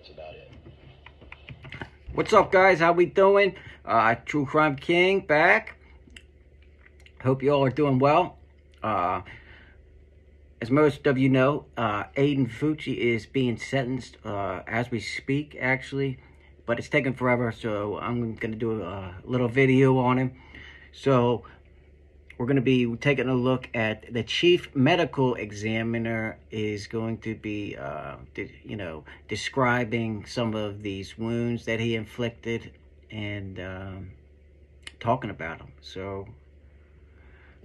that's about it. What's up, guys? How we doing? True Crime King back. Hope you all are doing well. As most of you know, Aiden Fucci is being sentenced as we speak, actually. But it's taking forever, so I'm going to do a little video on him. So we're going to be taking a look at the chief medical examiner is going to be, describing some of these wounds that he inflicted and talking about them. So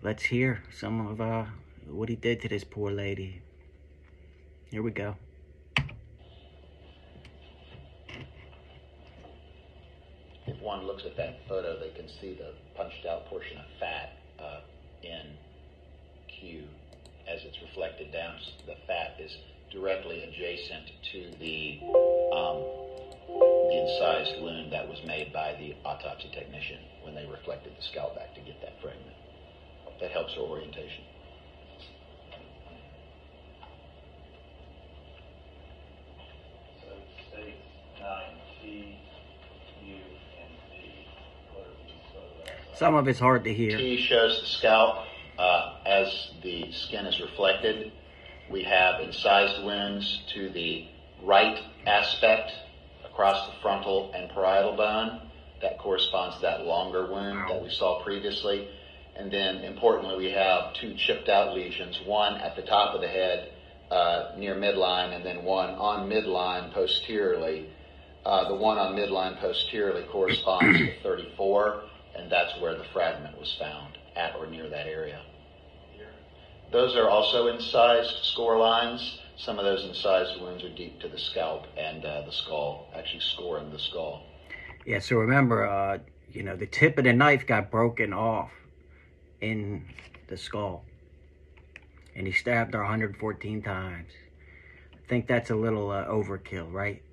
let's hear some of what he did to this poor lady. Here we go. If one looks at that photo, they can see the punched out portion of fat in Q as it's reflected down. The fat is directly adjacent to the incised wound that was made by the autopsy technician when they reflected the scalp back to get that fragment. That helps her orientation. So it states 9T, U, and D. What are these photographs? Some of it's hard to hear. T shows the scalp as the skin is reflected. We have incised wounds to the right aspect across the frontal and parietal bone. That corresponds to that longer wound that we saw previously. And then, importantly, we have two chipped out lesions, one at the top of the head near midline, and then one on midline posteriorly. The one on midline posteriorly corresponds to 34, and that's where the fragment was found, at or near that area. Those are also incised score lines. Some of those incised wounds are deep to the scalp and the skull, actually scoring the skull. Yeah, so remember, the tip of the knife got broken off in the skull. And he stabbed her 114 times. I think that's a little overkill, right?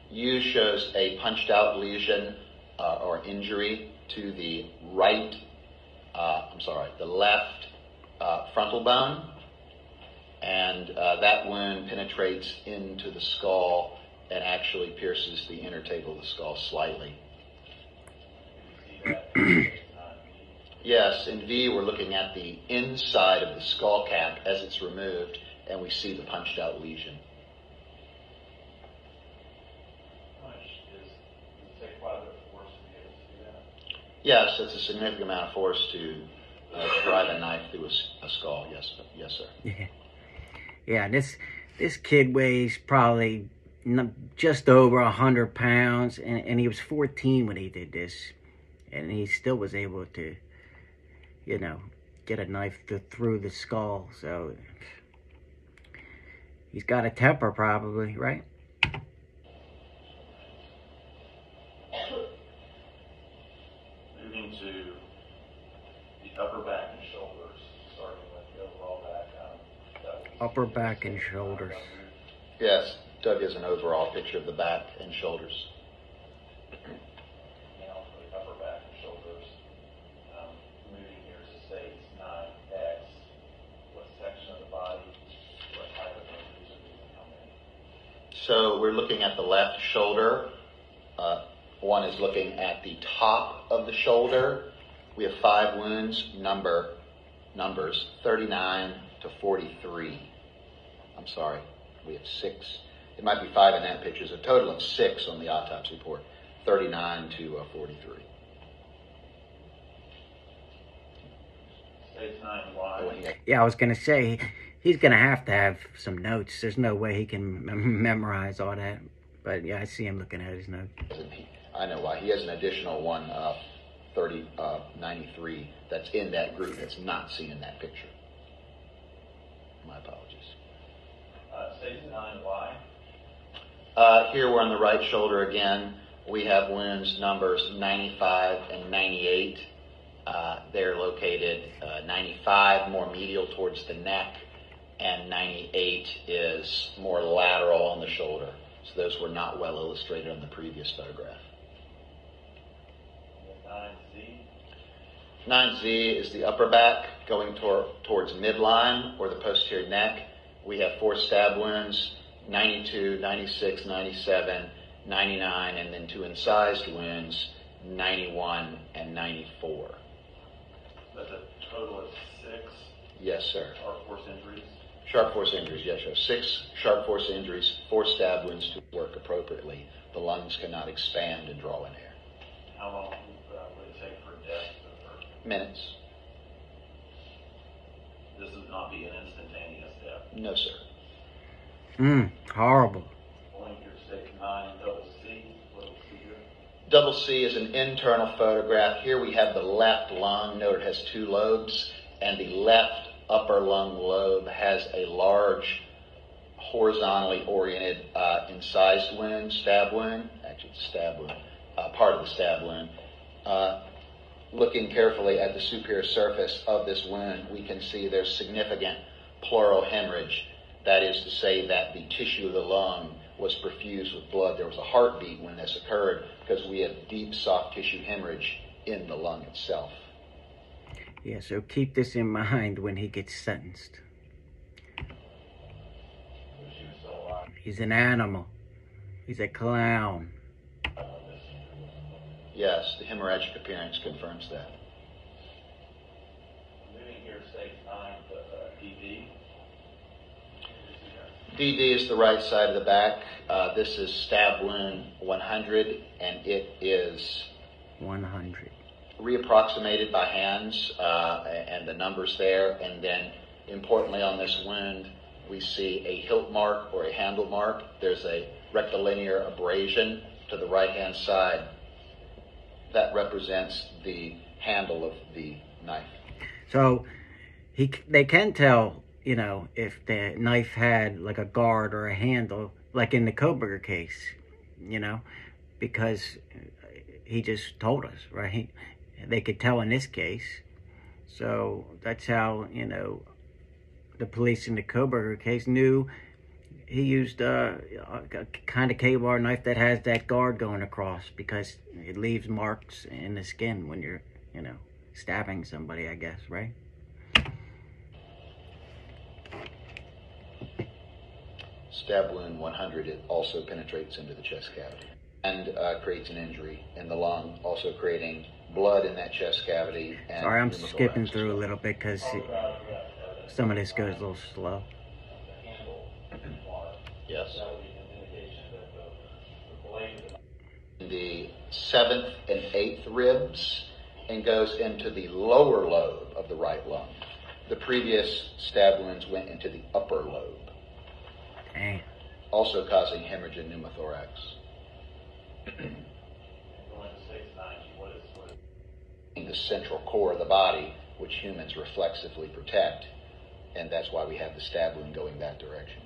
U shows a punched out lesion or injury to the the left frontal bone. And that wound penetrates into the skull and actually pierces the inner table of the skull slightly. Yes, in V we're looking at the inside of the skull cap as it's removed, and we see the punched out lesion. Yes, it's a significant amount of force to drive a knife through a skull. Yes, sir. Yeah. This kid weighs probably just over 100 pounds, and he was 14 when he did this, and he still was able to, get a knife through the skull. So he's got a temper, probably, right? Moving to the upper back and shoulders, starting with the overall back. Upper back and shoulders. Yes, Doug has an overall picture of the back and shoulders. Now for the upper back and shoulders, moving here to stage 9X. What section of the body, what type of injuries are these, and how many? So we're looking at the left shoulder. One is looking at the top of the shoulder. We have 5 wounds, numbers 39 to 43. I'm sorry, we have 6. It might be 5 in that picture. It's a total of 6 on the autopsy report, 39 to 43. Stage 9Y. Yeah, I was going to say, he's going to have some notes. There's no way he can memorize all that. But yeah, I see him looking at his notes. I know why. He has an additional one, 93, that's in that group that's not seen in that picture. My apologies. Stage 9Y. Here we're on the right shoulder again. We have wounds numbers 95 and 98. They're located 95 more medial towards the neck, and 98 is more lateral on the shoulder. So those were not well illustrated on the previous photograph. 9Z. 9Z is the upper back going towards midline or the posterior neck, we have 4 stab wounds, 92, 96, 97, 99, and then 2 incised wounds, 91 and 94. That's a total of 6 Yes, sir. sharp force injuries. Sharp force injuries, yes, sir. 6 sharp force injuries, 4 stab wounds to work appropriately. The lungs cannot expand and draw in air. How long would it take for death to occur? Minutes. This would not be an instantaneous death. No, sir. Horrible. Going here, state 9, double C. What do we see here? Double C is an internal photograph. Here we have the left lung. Note it has 2 lobes, and the left upper lung lobe has a large horizontally oriented incised wound, stab wound. Actually, it's a stab wound, part of the stab wound. Looking carefully at the superior surface of this wound, we can see there's significant pleural hemorrhage. That is to say that the tissue of the lung was perfused with blood. There was a heartbeat when this occurred because we have deep soft tissue hemorrhage in the lung itself. Yeah, so keep this in mind when he gets sentenced. He's an animal. He's a clown. Yes, the hemorrhagic appearance confirms that. Moving here, state 9, DD. DD is the right side of the back. This is stab wound 100, and it is 100. reapproximated by hands, and the numbers there. And then, importantly, on this wound, we see a hilt mark or a handle mark. There's a rectilinear abrasion to the right-hand side. That represents the handle of the knife. So they can tell, you know, if the knife had like a guard or a handle, like in the Koberger case, you know, because he just told us, right? They could tell in this case. So that's how, you know, the police in the Koberger case knew he used a kind of K-bar knife that has that guard going across, because it leaves marks in the skin when you're, you know, stabbing somebody, I guess, right? Stab wound 100, it also penetrates into the chest cavity and creates an injury in the lung, also creating blood in that chest cavity. And sorry, I'm skipping through a little bit because some of this goes a little slow. Yes. The 7th and 8th ribs and goes into the lower lobe of the right lung. The previous stab wounds went into the upper lobe. Dang. Also causing hemorrhage and pneumothorax. In the central core of the body, which humans reflexively protect, and that's why we have the stab wound going that direction.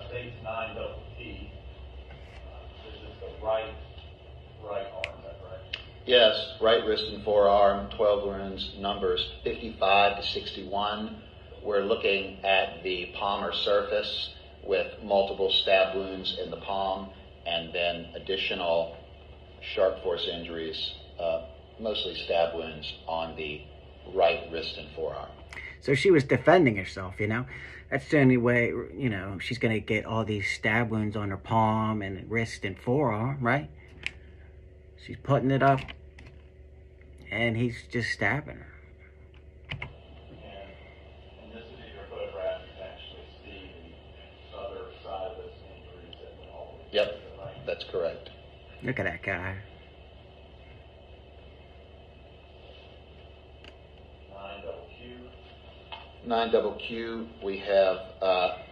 Stage 9 double T. This is the right arm, is that correct? Yes, right wrist and forearm, 12 wounds, numbers 55 to 61. We're looking at the palmar surface with multiple stab wounds in the palm, and then additional sharp force injuries, mostly stab wounds on the right wrist and forearm. So she was defending herself, you know? That's the only way, you know, she's going to get all these stab wounds on her palm and wrist and forearm, right? She's putting it up, and he's just stabbing her. In this particular photograph, you can actually see the other side of this injury that went all the way to the right. That's correct. Look at that guy. 9 double Q. 9 double Q, we have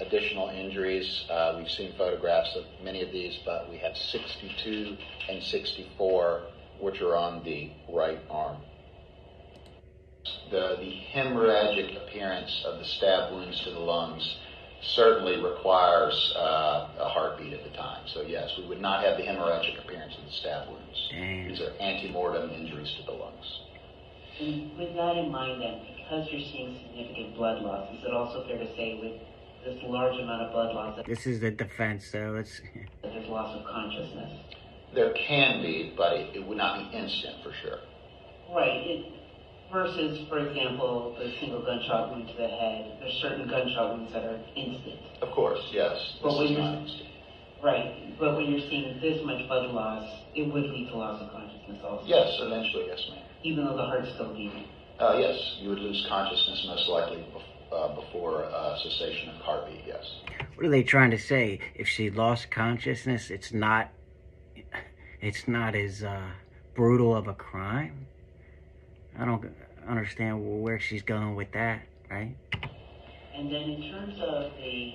additional injuries. We've seen photographs of many of these, but we have 62 and 64, which are on the right arm. The hemorrhagic appearance of the stab wounds to the lungs certainly requires a heartbeat at the time. So yes, we would not have the hemorrhagic appearance of the stab wounds. Damn. These are antemortem injuries to the lungs. And with that in mind, then, because you're seeing significant blood loss, is it also fair to say with this large amount of blood loss that This is the defense, so it's... there's loss of consciousness? There can be, but it would not be instant for sure. Right. Versus, for example, the single gunshot wound to the head. There's certain gunshot wounds that are instant. Of course, yes. But This when is you're- not instant. Right, but when you're seeing this much blood loss, it would lead to loss of consciousness also. Yes, eventually, yes, ma'am. Even though the heart's still beating. Yes, you would lose consciousness most likely before cessation of heartbeat, yes. What are they trying to say? If she lost consciousness, it's not as brutal of a crime? I don't understand where she's going with that, right? And then in terms of the,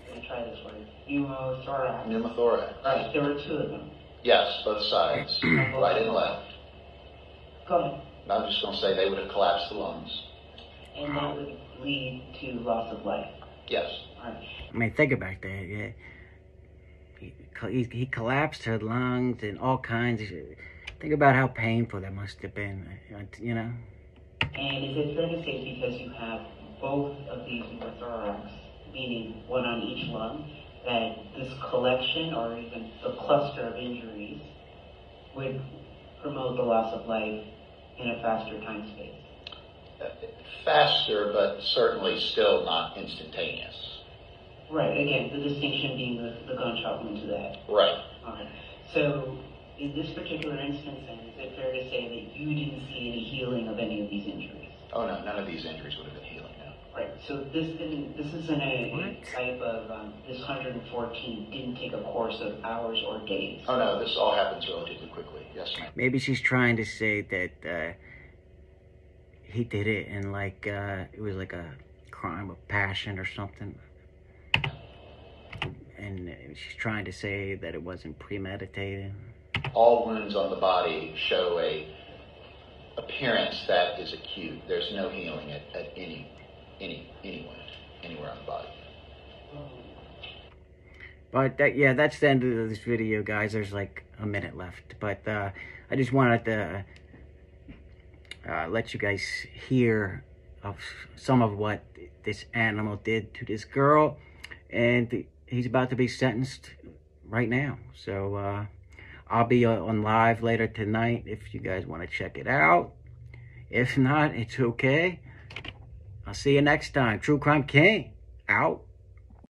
let me try this word, pneumothorax. Pneumothorax. Right, there were two of them. Yes, both sides, right and left. Go ahead. I'm just going to say they would have collapsed the lungs. And that would lead to loss of life. Yes. All right. I mean, think about that. Yeah, he collapsed her lungs and all kinds of shit. Think about how painful that must have been. You know. And is it fair to say because you have both of these pneumothorax, meaning one on each lung, that this collection or even the cluster of injuries would promote the loss of life in a faster time space? Faster, but certainly still not instantaneous. Right, again, the distinction being the gunshot wound to the head. Right. All right. So, in this particular instance, then, is it fair to say that you didn't see any healing of any of these injuries? Oh, no, none of these injuries would have been healing, no. Right, so this isn't a type of, this 114 didn't take a course of hours or days. Oh, no, this all happens relatively quickly. Yes, ma'am. Maybe she's trying to say that he did it and like it was like a crime of passion or something. And she's trying to say that it wasn't premeditated. All wounds on the body show a appearance that is acute. There's no healing at any wound anywhere on the body. But that's the end of this video, guys. There's like a minute left. But I just wanted to let you guys hear of some of what this animal did to this girl. And he's about to be sentenced right now. So I'll be on live later tonight if you guys want to check it out. If not, it's okay. I'll see you next time. True Crime King, out.